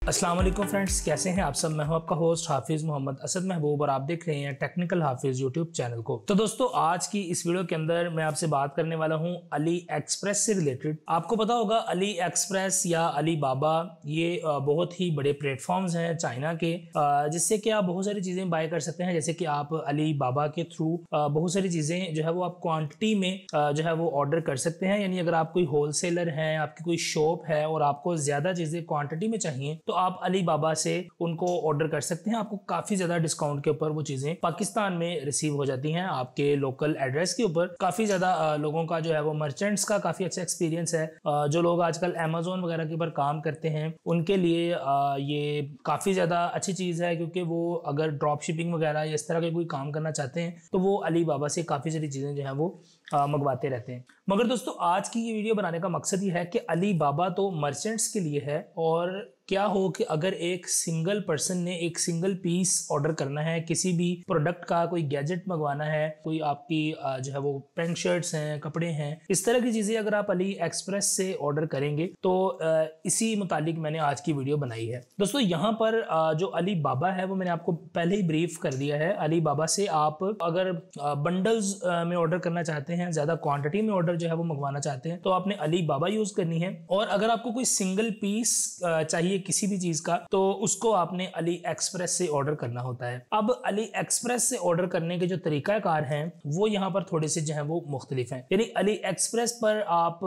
अस्सलाम वालेकुम फ्रेंड्स, कैसे हैं आप सब। मैं हूं आपका होस्ट हाफिज मोहम्मद असद महबूब और आप देख रहे हैं टेक्निकल हाफिज यूट्यूब चैनल को। तो दोस्तों, आज की इस वीडियो के अंदर मैं आपसे बात करने वाला हूं अली एक्सप्रेस से रिलेटेड। आपको पता होगा अली एक्सप्रेस या अली बाबा ये बहुत ही बड़े प्लेटफॉर्म्स हैं चाइना के, जिससे कि आप बहुत सारी चीजें बाय कर सकते हैं। जैसे कि आप अली बाबा के थ्रू बहुत सारी चीजें जो है वो आप क्वांटिटी में जो है वो ऑर्डर कर सकते हैं। यानी अगर आप कोई होलसेलर हैं, आपकी कोई शॉप है और आपको ज्यादा चीजें क्वांटिटी में चाहिए तो आप अली बाबा से उनको ऑर्डर कर सकते हैं। आपको काफी ज्यादा डिस्काउंट के ऊपर वो चीजें पाकिस्तान में रिसीव हो जाती हैं। आपके लोकल एड्रेस के ऊपर काफी ज्यादा लोगों का जो है वो मर्चेंट्स का काफी अच्छा एक्सपीरियंस है। जो लोग आजकल अमेज़न वगैरह के ऊपर काम करते हैं उनके लिए ये काफी ज्यादा अच्छी चीज है, क्योंकि वो अगर ड्रॉप शिपिंग वगैरह या इस तरह के कोई काम करना चाहते हैं तो वो अली बाबा से काफी सारी चीजें जो है वो मंगवाते रहते हैं। मगर दोस्तों, आज की ये वीडियो बनाने का मकसद ये है कि अली बाबा तो मर्चेंट्स के लिए है, और क्या हो कि अगर एक सिंगल पर्सन ने एक सिंगल पीस ऑर्डर करना है, किसी भी प्रोडक्ट का कोई गैजेट मंगवाना है, कोई आपकी जो है वो पैंट शर्ट्स हैं, कपड़े हैं, इस तरह की चीजें अगर आप अली एक्सप्रेस से ऑर्डर करेंगे तो इसी मुतालिक मैंने आज की वीडियो बनाई है। दोस्तों, यहाँ पर जो अली बाबा है वो मैंने आपको पहले ही ब्रीफ कर दिया है। अली बाबा से आप अगर बंडल्स में ऑर्डर करना चाहते हैं, ज्यादा क्वांटिटी में ऑर्डर जो है वो मंगवाना चाहते हैं तो आपने अली बाबा यूज करनी है। और अगर आपको कोई सिंगल पीस चाहिए किसी भी चीज का तो उसको आपने अली एक्सप्रेस से ऑर्डर करना होता है। अब अली एक्सप्रेस से ऑर्डर करने के जो तरीकाकार हैं वो यहाँ पर थोड़े से जो है वो मुख्तलिफ हैं। यानी अली एक्सप्रेस पर आप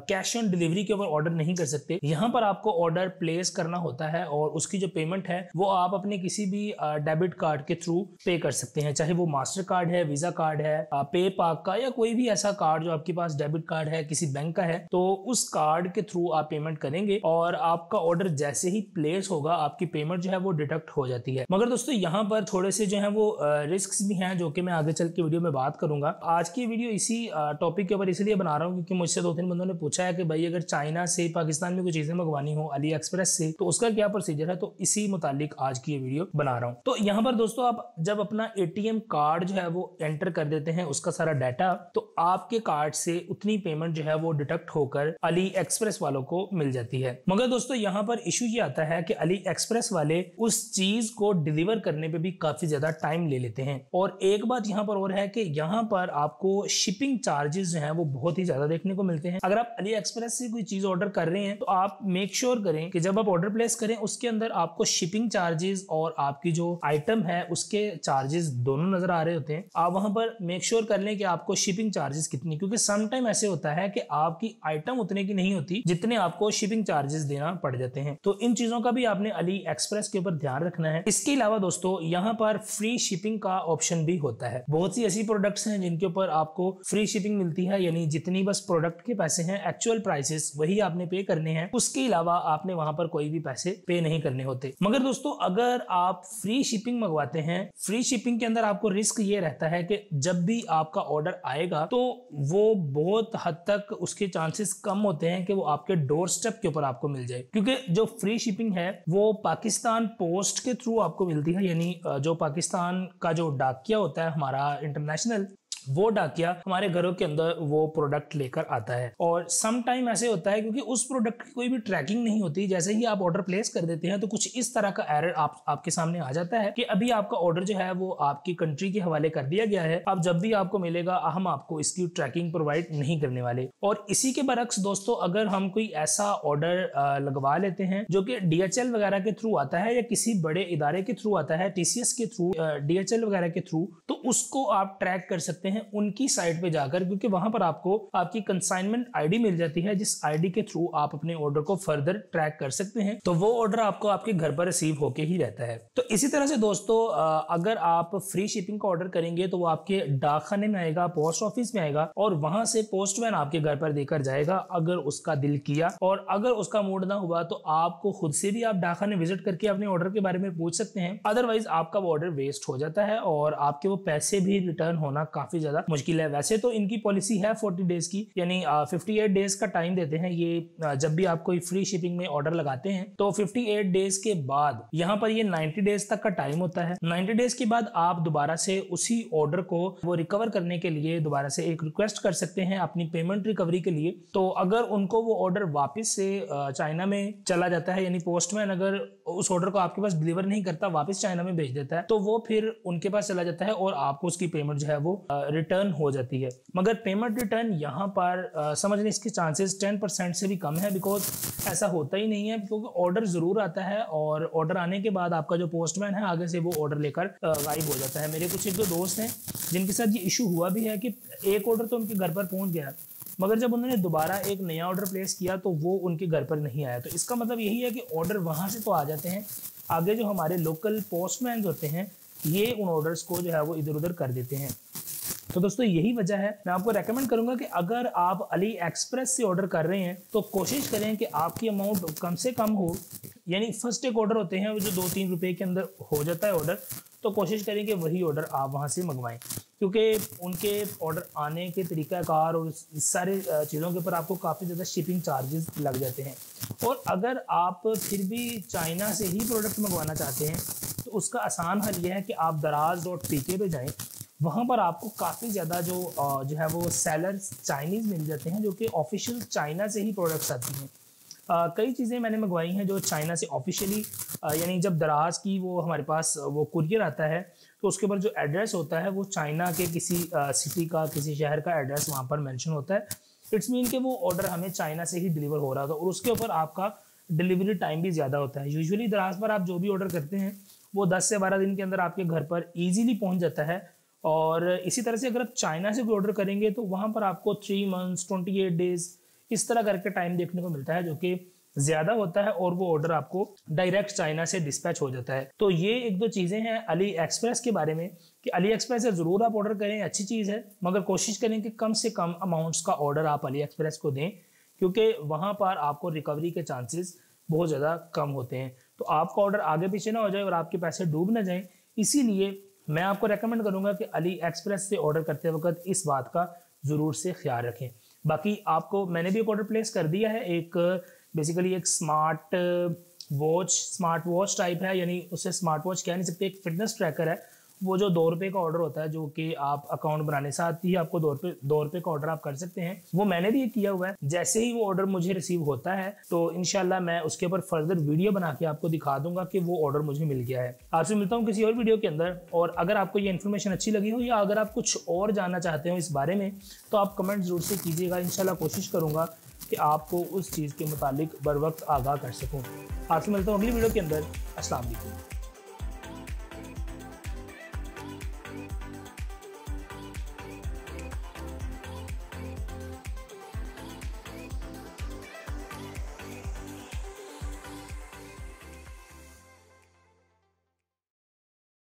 कैश ऑन डिलीवरी के ऊपर ऑर्डर नहीं कर सकते। यहाँ पर आपको ऑर्डर प्लेस करना होता है और उसकी जो पेमेंट है वो आप अपने किसी भी डेबिट कार्ड के थ्रू पे कर सकते हैं, चाहे वो मास्टर कार्ड है, वीजा कार्ड है, पे पाक का, या कोई भी ऐसा कार्ड जो आपके पास डेबिट कार्ड है किसी बैंक का है, तो उस कार्ड के थ्रू आप पेमेंट करेंगे और आपका ऑर्डर जैसे ही प्लेस होगा आपकी पेमेंट जो है वो डिडक्ट हो जाती है। मगर दोस्तों, यहाँ पर थोड़े से जो है वो रिस्क्स भी हैं जो कि मैं आगे चल के वीडियो में बात करूंगा। आज की वीडियो इसी टॉपिक के ऊपर इसलिए बना रहा हूँ क्योंकि मुझसे 2-3 बंदों ने पूछा है कि भाई अगर चाइना से पाकिस्तान में कोई चीजें मंगवानी हो अली एक्सप्रेस से तो उसका क्या प्रोसीजर है, तो इसी मुतालिक आज की वीडियो बना रहा हूँ। तो यहाँ पर दोस्तों, आप जब अपना एटीएम कार्ड जो है वो एंटर कर देते हैं, उसका सारा डाटा, तो आपके कार्ड से उतनी पेमेंट जो है वो डिडक्ट होकर अली एक्सप्रेस वालों को मिल जाती है। मगर दोस्तों, यहाँ पर इशू ये आता है कि अली एक्सप्रेस वाले उस चीज को डिलीवर करने पे भी काफी ज्यादा टाइम ले लेते हैं। और एक बात यहाँ पर और है कि यहाँ पर आपको शिपिंग चार्जेस जो हैं वो बहुत ही ज्यादा देखने को मिलते हैं। अगर आप अली एक्सप्रेस से कोई चीज ऑर्डर कर रहे हैं तो आप मेक श्योर करें कि जब आप ऑर्डर प्लेस करें उसके अंदर आपको शिपिंग चार्जेस और आपकी जो आइटम है उसके चार्जेस दोनों नजर आ रहे होते हैं। आप वहां पर मेक श्योर कर लें कि आपको शिपिंग चार्जेस कितनी, क्योंकि समटाइम ऐसे होता है कि आपकी आइटम उतने की नहीं होती जितने आपको शिपिंग चार्जेस देना पड़ जाते हैं। तो इन चीजों का भी आपने अली एक्सप्रेस के ऊपर ध्यान रखना है। इसके अलावा दोस्तों, यहाँ पर फ्री शिपिंग का ऑप्शन भी होता है। बहुत सी ऐसी प्रोडक्ट्स हैं जिनके ऊपर आपको फ्री शिपिंग मिलती है, यानी जितनी बस प्रोडक्ट के पैसे हैं, एक्चुअल प्राइसेस, वही आपने पे करने हैं। उसके अलावा आपने वहां पर कोई भी पैसे पे नहीं करने होते। मगर दोस्तों, अगर आप फ्री शिपिंग मंगवाते हैं, फ्री शिपिंग के अंदर आपको रिस्क ये रहता है कि जब भी आपका ऑर्डर आएगा तो वो बहुत हद तक उसके चांसेस कम होते हैं कि वो आपके डोर स्टेप के ऊपर आपको मिल जाए, क्योंकि जो फ्री शिपिंग है वो पाकिस्तान पोस्ट के थ्रू आपको मिलती है। यानी जो पाकिस्तान का जो डाकिया होता है हमारा इंटरनेशनल, वो डाकिया हमारे घरों के अंदर वो प्रोडक्ट लेकर आता है। और सम टाइम ऐसे होता है क्योंकि उस प्रोडक्ट की कोई भी ट्रैकिंग नहीं होती, जैसे ही आप ऑर्डर प्लेस कर देते हैं तो कुछ इस तरह का एरर आपके सामने आ जाता है कि अभी आपका ऑर्डर जो है वो आपकी कंट्री के हवाले कर दिया गया है। अब जब भी आपको मिलेगा हम आपको इसकी ट्रैकिंग प्रोवाइड नहीं करने वाले। और इसी के बरक्स दोस्तों, अगर हम कोई ऐसा ऑर्डर लगवा लेते हैं जो कि DHL वगैरह के थ्रू आता है या किसी बड़े इदारे के थ्रू आता है, TCS के थ्रू, DHL वगैरह के थ्रू, तो उसको आप ट्रैक कर सकते हैं उनकी साइट पे जाकर, क्योंकि वहां पर आपको आपकी कंसाइनमेंट आईडी मिल जाती है, जिस आईडी के थ्रू आप अपने ऑर्डर को फर्दर ट्रैक कर सकते हैं। तो वो ऑर्डर आपको आपके घर पर रिसीव होके ही रहता है। तो इसी तरह से दोस्तों, अगर आप फ्री शिपिंग का ऑर्डर करेंगे तो वो आपके डाकखाने में आएगा, पोस्ट ऑफिस में आएगा और वहां से पोस्टमैन आपके घर पर देकर जाएगा अगर उसका दिल किया। और अगर उसका मूड ना हुआ तो आपको खुद से भी आप डाकखाने विजिट करके अपने ऑर्डर के बारे में पूछ सकते हैं। अदरवाइज आपका वो ऑर्डर वेस्ट हो जाता है और आपके वो पैसे भी रिटर्न होना काफी ज्यादा मुश्किल है। वैसे तो इनकी पॉलिसी है 40 डेज की, यानी 58 डेज का टाइम देते हैं ये। जब भी आप कोई फ्री शिपिंग में ऑर्डर लगाते हैं तो 58 डेज के बाद यहाँ पर ये 90 डेज तक का टाइम होता है। 90 डेज के बाद आप दोबारा से उसी ऑर्डर को वो रिकवर करने के लिए दोबारा से एक रिक्वेस्ट कर सकते हैं अपनी पेमेंट रिकवरी के लिए। तो अगर उनको वो ऑर्डर वापस से चाइना में चला जाता है, यानी पोस्टमैन अगर उस ऑर्डर को आपके पास डिलीवर नहीं करता, वापस चाइना में भेज देता है, तो वो फिर उनके पास चला जाता है और आपको उसकी पेमेंट जो है वो रिटर्न हो जाती है। मगर पेमेंट रिटर्न यहाँ पर समझने इसके चांसेस 10% से भी कम है, बिकॉज ऐसा होता ही नहीं है, क्योंकि ऑर्डर जरूर आता है और ऑर्डर आने के बाद आपका जो पोस्टमैन है आगे से वो ऑर्डर लेकर गायब हो जाता है। मेरे कुछ एक दो दोस्त हैं जिनके साथ ये इशू हुआ भी है कि एक ऑर्डर तो उनके घर पर पहुंच गया, मगर जब उन्होंने दोबारा एक नया ऑर्डर प्लेस किया तो वो उनके घर पर नहीं आया। तो इसका मतलब यही है कि ऑर्डर वहां से तो आ जाते हैं, आगे जो हमारे लोकल पोस्टमैन होते हैं ये उन ऑर्डर्स को जो है वो इधर उधर कर देते हैं। तो दोस्तों यही वजह है, मैं आपको रेकमेंड करूंगा कि अगर आप अली एक्सप्रेस से ऑर्डर कर रहे हैं तो कोशिश करें कि आपकी अमाउंट कम से कम हो, यानी फर्स्ट एक ऑर्डर होते हैं जो 2-3 रुपए के अंदर हो जाता है ऑर्डर, तो कोशिश करें कि वही ऑर्डर आप वहां से मंगवाएं, क्योंकि उनके ऑर्डर आने के तरीकाकार और इस सारे चीज़ों के ऊपर आपको काफ़ी ज़्यादा शिपिंग चार्जेस लग जाते हैं। और अगर आप फिर भी चाइना से ही प्रोडक्ट मंगवाना चाहते हैं तो उसका आसान हल यह है कि आप daraz.pk पे जाएं। वहाँ पर आपको काफ़ी ज़्यादा जो है वो सेलर्स चाइनीज़ मिल जाते हैं जो कि ऑफिशियल चाइना से ही प्रोडक्ट्स आती हैं। कई चीज़ें मैंने मंगवाई हैं जो चाइना से ऑफिशियली, यानी जब दराज की वो हमारे पास वो कुरियर आता है तो उसके ऊपर जो एड्रेस होता है वो चाइना के किसी सिटी का, किसी शहर का एड्रेस वहाँ पर मेंशन होता है। इट्स मीन कि वो ऑर्डर हमें चाइना से ही डिलीवर हो रहा था और उसके ऊपर आपका डिलीवरी टाइम भी ज़्यादा होता है। यूजुअली दराज पर आप जो भी ऑर्डर करते हैं वो 10 से 12 दिन के अंदर आपके घर पर ईजीली पहुँच जाता है। और इसी तरह से अगर आप चाइना से कोई ऑर्डर करेंगे तो वहाँ पर आपको 3 मंथ्स 28 डेज इस तरह करके टाइम देखने को मिलता है, जो कि ज़्यादा होता है और वो ऑर्डर आपको डायरेक्ट चाइना से डिस्पैच हो जाता है। तो ये एक दो चीज़ें हैं अली एक्सप्रेस के बारे में कि अली एक्सप्रेस से ज़रूर आप ऑर्डर करें, अच्छी चीज़ है, मगर कोशिश करें कि कम से कम अमाउंट्स का ऑर्डर आप अली एक्सप्रेस को दें, क्योंकि वहाँ पर आपको रिकवरी के चांसेस बहुत ज़्यादा कम होते हैं। तो आपका ऑर्डर आगे पीछे ना हो जाए और आपके पैसे डूब ना जाएँ, इसीलिए मैं आपको रेकमेंड करूंगा कि अली एक्सप्रेस से ऑर्डर करते वक्त इस बात का ज़रूर से ख्याल रखें। बाकी आपको मैंने भी एक ऑर्डर प्लेस कर दिया है, एक बेसिकली एक स्मार्ट वॉच टाइप है, यानी उसे स्मार्ट वॉच कह नहीं सकते, एक फिटनेस ट्रैकर है। वो जो 2 रुपये का ऑर्डर होता है, जो कि आप अकाउंट बनाने से आती है, आपको 2 रुपये का ऑर्डर आप कर सकते हैं, वो मैंने भी किया हुआ है। जैसे ही वो ऑर्डर मुझे रिसीव होता है तो इंशाल्लाह मैं उसके ऊपर फर्दर वीडियो बना के आपको दिखा दूंगा कि वो ऑर्डर मुझे मिल गया है। आपसे मिलता हूँ किसी और वीडियो के अंदर, और अगर आपको ये इन्फॉर्मेशन अच्छी लगी हो या अगर आप कुछ और जानना चाहते हो इस बारे में तो आप कमेंट जरूर से कीजिएगा। इंशाल्लाह कोशिश करूँगा कि आपको उस चीज़ के मुतालिक बर वक्त आगाह कर सकूँ। आपसे मिलता हूँ अगली वीडियो के अंदर। अस्सलाम वालेकुम।